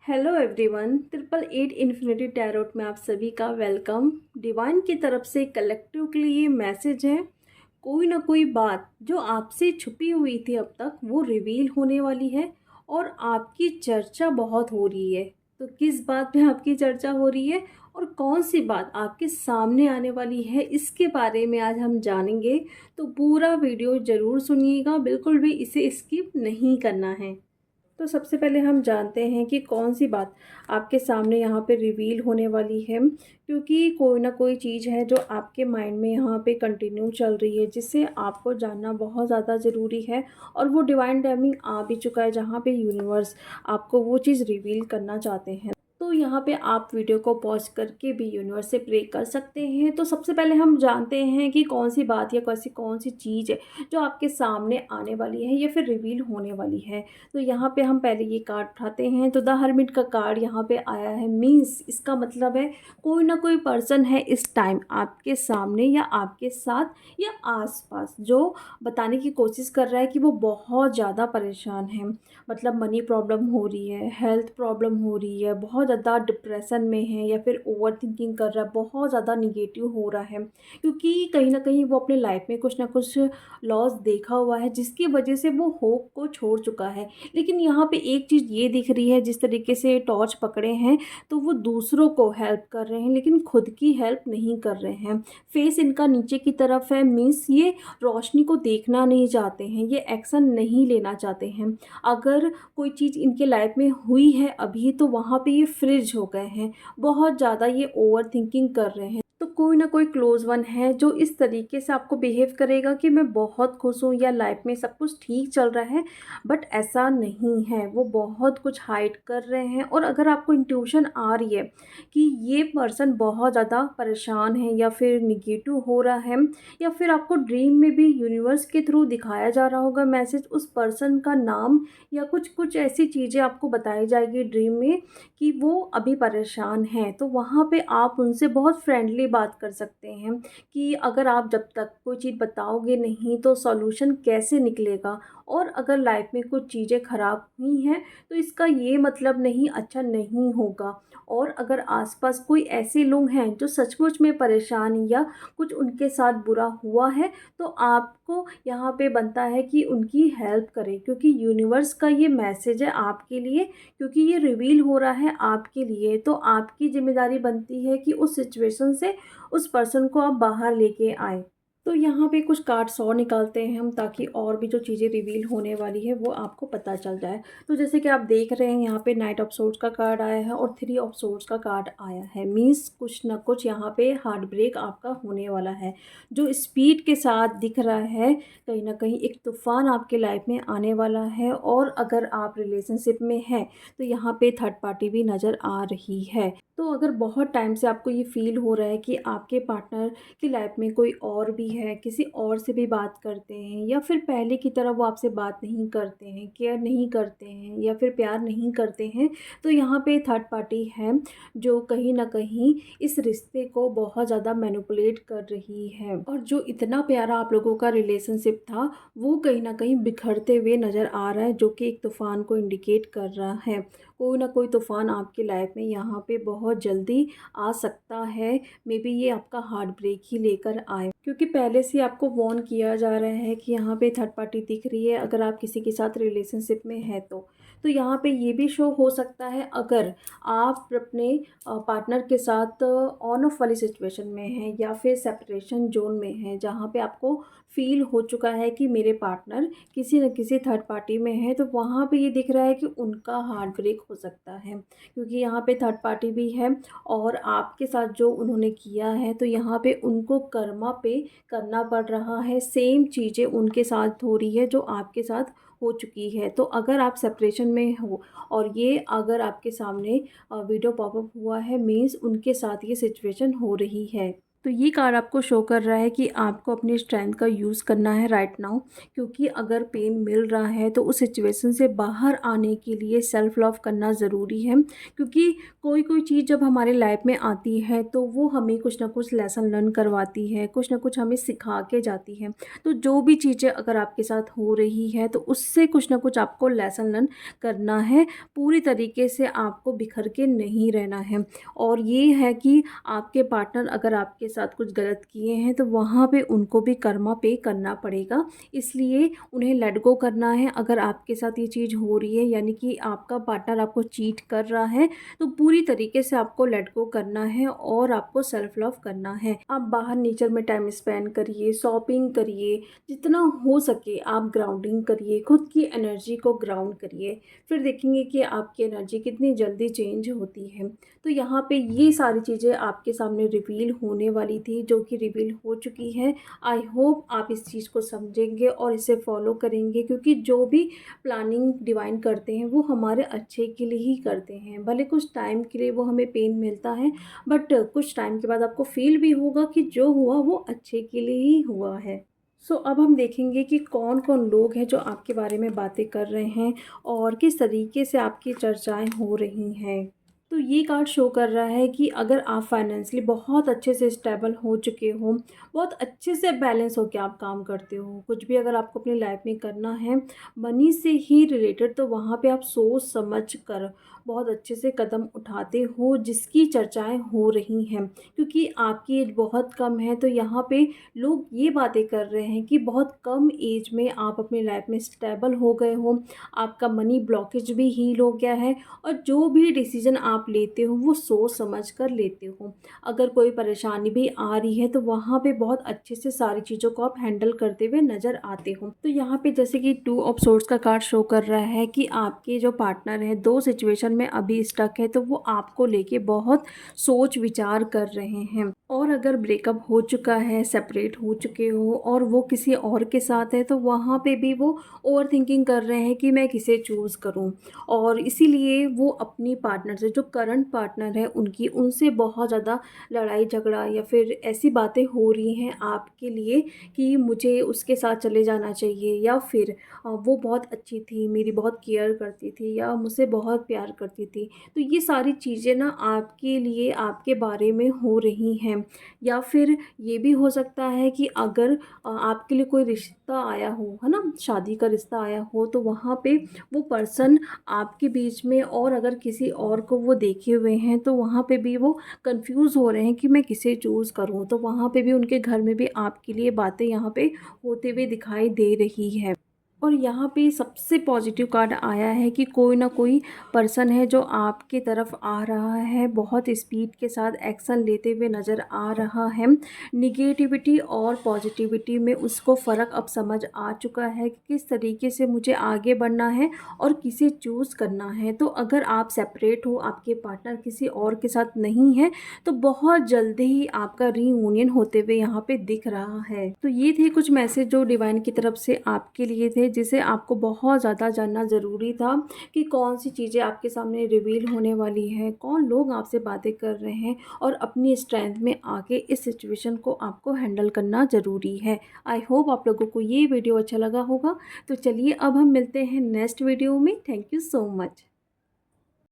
Hello everyone, 888 infinity tarot में आप सभी का वेलकम। डिवाइन की तरफ से कलेक्टिव के लिए मैसेज है। कोई ना कोई बात जो आपसे छुपी हुई थी अब तक वो रिवील होने वाली है और आपकी चर्चा बहुत हो रही है। तो किस बात पे आपकी चर्चा हो रही है और कौन सी बात आपके सामने आने वाली है, इसके बारे में आज हम जानेंगे। तो पूरा वीडियो ज़रूर सुनिएगा, बिल्कुल भी इसे स्किप नहीं करना है। तो सबसे पहले हम जानते हैं कि कौन सी बात आपके सामने यहाँ पे रिवील होने वाली है, क्योंकि कोई ना कोई चीज़ है जो आपके माइंड में यहाँ पे कंटिन्यू चल रही है, जिसे आपको जानना बहुत ज़्यादा ज़रूरी है। और वो डिवाइन टाइमिंग आ भी चुका है जहाँ पे यूनिवर्स आपको वो चीज़ रिवील करना चाहते हैं। तो यहाँ पे आप वीडियो को पॉज करके भी यूनिवर्स से प्रे कर सकते हैं। तो सबसे पहले हम जानते हैं कि कौन सी बात या कौन सी चीज़ है जो आपके सामने आने वाली है या फिर रिवील होने वाली है। तो यहाँ पे हम पहले ये कार्ड उठाते हैं। तो द हर्मिट का कार्ड यहाँ पे आया है। मीन्स इसका मतलब है कोई ना कोई पर्सन है इस टाइम आपके सामने या आपके साथ या आसपास, जो बताने की कोशिश कर रहा है कि वो बहुत ज़्यादा परेशान है। मतलब मनी प्रॉब्लम हो रही है, हेल्थ प्रॉब्लम हो रही है, बहुत ज़्यादा डिप्रेशन में है या फिर ओवर थिंकिंग कर रहा है, बहुत ज़्यादा निगेटिव हो रहा है। क्योंकि कहीं ना कहीं वो अपने लाइफ में कुछ ना कुछ लॉस देखा हुआ है, जिसकी वजह से वो होप को छोड़ चुका है। लेकिन यहाँ पे एक चीज़ ये दिख रही है, जिस तरीके से टॉर्च पकड़े हैं तो वो दूसरों को हेल्प कर रहे हैं लेकिन खुद की हेल्प नहीं कर रहे हैं। फेस इनका नीचे की तरफ है। मीन्स ये रोशनी को देखना नहीं चाहते हैं, ये एक्शन नहीं लेना चाहते हैं। अगर कोई चीज़ इनके लाइफ में हुई है अभी, तो वहाँ पे ये फ्रिज हो गए हैं, बहुत ज़्यादा ये ओवर थिंकिंग कर रहे हैं। तो कोई ना कोई क्लोज वन है जो इस तरीके से आपको बिहेव करेगा कि मैं बहुत खुश हूँ या लाइफ में सब कुछ ठीक चल रहा है, बट ऐसा नहीं है। वो बहुत कुछ हाइड कर रहे हैं। और अगर आपको इंट्यूशन आ रही है कि ये पर्सन बहुत ज़्यादा परेशान है या फिर निगेटिव हो रहा है, या फिर आपको ड्रीम में भी यूनिवर्स के थ्रू दिखाया जा रहा होगा मैसेज, उस पर्सन का नाम या कुछ कुछ ऐसी चीज़ें आपको बताई जाएगी ड्रीम में कि वो अभी परेशान हैं, तो वहाँ पे आप उनसे बहुत फ्रेंडली बात कर सकते हैं कि अगर आप जब तक कोई चीज़ बताओगे नहीं तो सॉल्यूशन कैसे निकलेगा। और अगर लाइफ में कुछ चीज़ें ख़राब हुई हैं तो इसका ये मतलब नहीं अच्छा नहीं होगा। और अगर आसपास कोई ऐसे लोग हैं जो सचमुच में परेशान या कुछ उनके साथ बुरा हुआ है, तो आपको यहाँ पे बनता है कि उनकी हेल्प करें, क्योंकि यूनिवर्स का ये मैसेज है आपके लिए। क्योंकि ये रिवील हो रहा है आपके लिए, तो आपकी ज़िम्मेदारी बनती है कि उस सिचुएशन से उस पर्सन को आप बाहर लेके आएँ। तो यहाँ पे कुछ कार्ड्स और निकालते हैं हम, ताकि और भी जो चीज़ें रिवील होने वाली है वो आपको पता चल जाए। तो जैसे कि आप देख रहे हैं, यहाँ पे नाइट ऑफ सोर्ड्स का कार्ड आया है और 3 ऑफ सोर्ड्स का कार्ड आया है। मीन्स कुछ ना कुछ यहाँ पे हार्ट ब्रेक आपका होने वाला है, जो स्पीड के साथ दिख रहा है। कहीं ना कहीं एक तूफान आपके लाइफ में आने वाला है। और अगर आप रिलेशनशिप में हैं तो यहाँ पे थर्ड पार्टी भी नज़र आ रही है। तो अगर बहुत टाइम से आपको ये फील हो रहा है कि आपके पार्टनर की लाइफ में कोई और भी है, किसी और से भी बात करते हैं, या फिर पहले की तरह वो आपसे बात नहीं करते हैं, केयर नहीं करते हैं या फिर प्यार नहीं करते हैं, तो यहाँ पे थर्ड पार्टी है जो कहीं ना कहीं इस रिश्ते को बहुत ज़्यादा मैनिपुलेट कर रही है। और जो इतना प्यारा आप लोगों का रिलेशनशिप था वो कहीं ना कहीं बिखरते हुए नज़र आ रहा है, जो कि एक तूफान को इंडिकेट कर रहा है। कोई ना कोई तूफान आपकी लाइफ में यहाँ पे बहुत जल्दी आ सकता है। मे बी ये आपका हार्ट ब्रेक ही लेकर आए, क्योंकि पहले से आपको वार्न किया जा रहा है कि यहाँ पे थर्ड पार्टी दिख रही है अगर आप किसी के साथ रिलेशनशिप में है तो यहाँ पे ये भी शो हो सकता है अगर आप अपने पार्टनर के साथ ऑन ऑफ वाली सिचुएशन में हैं या फिर सेपरेशन जोन में हैं, जहाँ पे आपको फील हो चुका है कि मेरे पार्टनर किसी न किसी थर्ड पार्टी में है, तो वहाँ पे ये दिख रहा है कि उनका हार्ट ब्रेक हो सकता है। क्योंकि यहाँ पे थर्ड पार्टी भी है और आपके साथ जो उन्होंने किया है, तो यहाँ पे उनको कर्मा पे करना पड़ रहा है। सेम चीज़ें उनके साथ हो रही है जो आपके साथ हो चुकी है। तो अगर आप सेपरेशन में हो और ये अगर आपके सामने वीडियो पॉपअप हुआ है, मीन्स उनके साथ ये सिचुएशन हो रही है। तो ये कार्ड आपको शो कर रहा है कि आपको अपनी स्ट्रेंथ का यूज़ करना है राइट नाउ, क्योंकि अगर पेन मिल रहा है तो उस सिचुएशन से बाहर आने के लिए सेल्फ लव करना ज़रूरी है। क्योंकि कोई कोई चीज़ जब हमारे लाइफ में आती है तो वो हमें कुछ ना कुछ लेसन लर्न करवाती है, कुछ ना कुछ हमें सिखा के जाती है। तो जो भी चीज़ें अगर आपके साथ हो रही है तो उससे कुछ ना कुछ आपको लेसन लर्न करना है। पूरी तरीके से आपको बिखर के नहीं रहना है। और ये है कि आपके पार्टनर अगर आपके साथ कुछ गलत किए हैं तो वहाँ पे उनको भी कर्मा पे करना पड़ेगा, इसलिए उन्हें लेट गो करना है। अगर आपके साथ ये चीज़ हो रही है यानी कि आपका पार्टनर आपको चीट कर रहा है तो पूरी तरीके से आपको लेट गो करना है और आपको सेल्फ लव करना है। आप बाहर नेचर में टाइम स्पेंड करिए, शॉपिंग करिए, जितना हो सके आप ग्राउंडिंग करिए, खुद की एनर्जी को ग्राउंड करिए, फिर देखेंगे कि आपकी एनर्जी कितनी जल्दी चेंज होती है। तो यहाँ पे ये सारी चीज़ें आपके सामने रिवील होने वाली थी, जो कि रिवील हो चुकी है। आई होप आप इस चीज़ को समझेंगे और इसे फॉलो करेंगे, क्योंकि जो भी प्लानिंग डिवाइन करते हैं वो हमारे अच्छे के लिए ही करते हैं। भले कुछ टाइम के लिए वो हमें पेन मिलता है, बट कुछ टाइम के बाद आपको फील भी होगा कि जो हुआ वो अच्छे के लिए ही हुआ है। अब हम देखेंगे कि कौन कौन लोग हैं जो आपके बारे में बातें कर रहे हैं और किस तरीके से आपकी चर्चाएं हो रही हैं। तो ये कार्ड शो कर रहा है कि अगर आप फाइनेंशियली बहुत अच्छे से स्टेबल हो चुके हो, बहुत अच्छे से बैलेंस होकर आप काम करते हो, कुछ भी अगर आपको अपनी लाइफ में करना है मनी से ही रिलेटेड, तो वहाँ पे आप सोच समझ कर बहुत अच्छे से कदम उठाते हो, जिसकी चर्चाएं हो रही हैं। क्योंकि आपकी एज बहुत कम है तो यहाँ पे लोग ये बातें कर रहे हैं कि बहुत कम एज में आप अपनी लाइफ में स्टेबल हो गए हो, आपका मनी ब्लॉकेज भी हील हो गया है, और जो भी डिसीजन आप लेते हो वो सोच समझ कर लेते हो। अगर कोई परेशानी भी आ रही है तो वहाँ पे बहुत अच्छे से सारी चीज़ों को आप हैंडल करते हुए नज़र आते हो। तो यहाँ पे जैसे कि 2 ऑफ सोर्ड्स का कार्ड शो कर रहा है कि आपके जो पार्टनर है 2 सिचुएशन में अभी स्टक है, तो वो आपको लेके बहुत सोच विचार कर रहे हैं। और अगर ब्रेकअप हो चुका है, सेपरेट हो चुके हो और वो किसी और के साथ है, तो वहाँ पे भी वो ओवर थिंकिंग कर रहे हैं कि मैं किसे चूज़ करूँ। और इसीलिए वो अपनी पार्टनर से, जो करंट पार्टनर है उनकी, उनसे बहुत ज़्यादा लड़ाई झगड़ा या फिर ऐसी बातें हो रही हैं आपके लिए कि मुझे उसके साथ चले जाना चाहिए, या फिर वो बहुत अच्छी थी, मेरी बहुत केयर करती थी, या मुझसे बहुत प्यार करती थी। तो ये सारी चीज़ें ना आपके लिए, आपके बारे में हो रही हैं। या फिर ये भी हो सकता है कि अगर आपके लिए कोई रिश्ता आया हो, है ना, शादी का रिश्ता आया हो, तो वहाँ पे वो पर्सन आपके बीच में और अगर किसी और को वो देखे हुए हैं, तो वहाँ पे भी वो कंफ्यूज हो रहे हैं कि मैं किसे चूज़ करूँ। तो वहाँ पे भी उनके घर में भी आपके लिए बातें यहाँ पे होते हुए दिखाई दे रही है। और यहाँ पे सबसे पॉजिटिव कार्ड आया है कि कोई ना कोई पर्सन है जो आपके तरफ आ रहा है, बहुत स्पीड के साथ एक्शन लेते हुए नज़र आ रहा है। निगेटिविटी और पॉजिटिविटी में उसको फ़र्क अब समझ आ चुका है कि किस तरीके से मुझे आगे बढ़ना है और किसे चूज़ करना है। तो अगर आप सेपरेट हो, आपके पार्टनर किसी और के साथ नहीं है, तो बहुत जल्दी ही आपका रीयूनियन होते हुए यहाँ पे दिख रहा है। तो ये थे कुछ मैसेज जो डिवाइन की तरफ से आपके लिए थे, जिसे आपको बहुत ज़्यादा जानना ज़रूरी था कि कौन सी चीज़ें आपके सामने रिवील होने वाली है, कौन लोग आपसे बातें कर रहे हैं, और अपनी स्ट्रेंथ में आके इस सिचुएशन को आपको हैंडल करना ज़रूरी है। आई होप आप लोगों को ये वीडियो अच्छा लगा होगा। तो चलिए अब हम मिलते हैं नेक्स्ट वीडियो में। Thank you so much.